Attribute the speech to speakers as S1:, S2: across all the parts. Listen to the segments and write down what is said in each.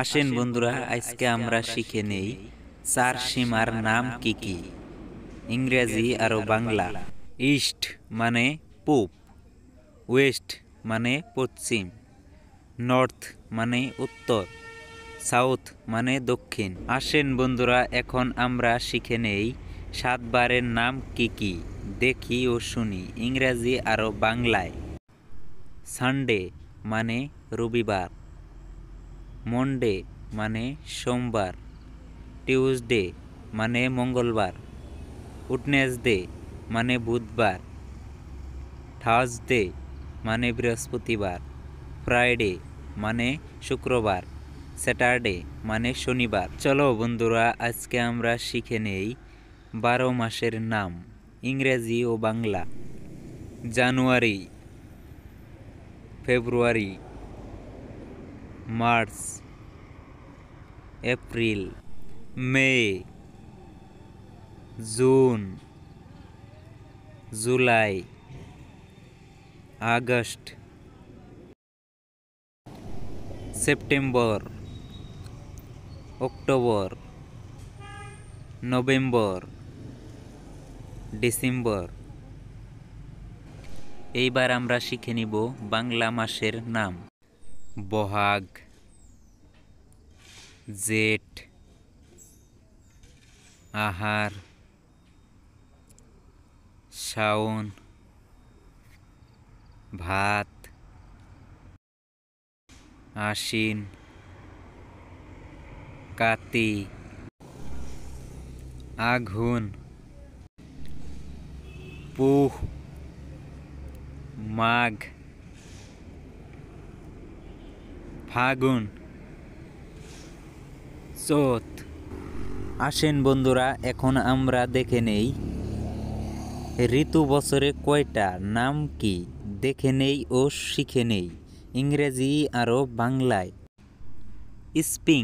S1: আসেন বন্ধুরা, আজকে আমরা শিখে নেই চার সীমার নাম কি কি। ইংরেজি আর বাংলা। ইস্ট মানে পূব, ওয়েস্ট মানে পশ্চিম, নর্থ মানে উত্তর, সাউথ মানে দক্ষিণ। আসেন বন্ধুরা, এখন আমরা শিখে নেই 7 বারের নাম কি কি। দেখি ও শুনি ইংরেজি আর বাংলায়। সানডে মানে রবিবার, মন্ডে মানে সোমবার, টিউসডে মানে মঙ্গলবার, উডনেসডে মানে বুধবার, থার্সডে মানে বৃহস্পতিবার, ফ্রাইডে মানে শুক্রবার, স্যাটারডে মানে শনিবার। চলো বন্ধুরা, আজকে আমরা শিখে নেই 12 মাসের নাম ইংরেজি ও বাংলা। January, February, March, April, May, June, July, August, September, October, November, December. এইবার আমরা শিখে নিব বাংলা মাসের নাম। বহাগ, জেঠ, আহার, শাওন, ভাদ, আশ্বিন, কাতি, আঘুন, পুহ, মাঘ, ফাগুন, চৈত। আসেন বন্ধুরা, এখন আমরা দেখে নেই ঋতু বছরে কয়টা, নাম কি দেখে নেই ও শিখে নেই ইংরেজি আর বাংলায়। স্প্রিং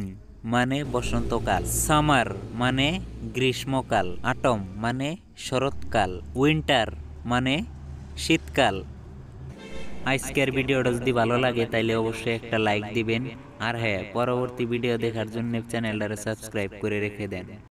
S1: মানে বসন্তকাল, সামার মানে গ্রীষ্মকাল, অটম মানে শরৎকাল, উইন্টার মানে শীতকাল। আজকের ভিডিওটা যদি ভালো লাগে তাইলে অবশ্যই একটা লাইক দিবেন, আর হ্যাঁ, পরবর্তী ভিডিও দেখার জন্য চ্যানেলটারে সাবস্ক্রাইব করে রেখে দেন।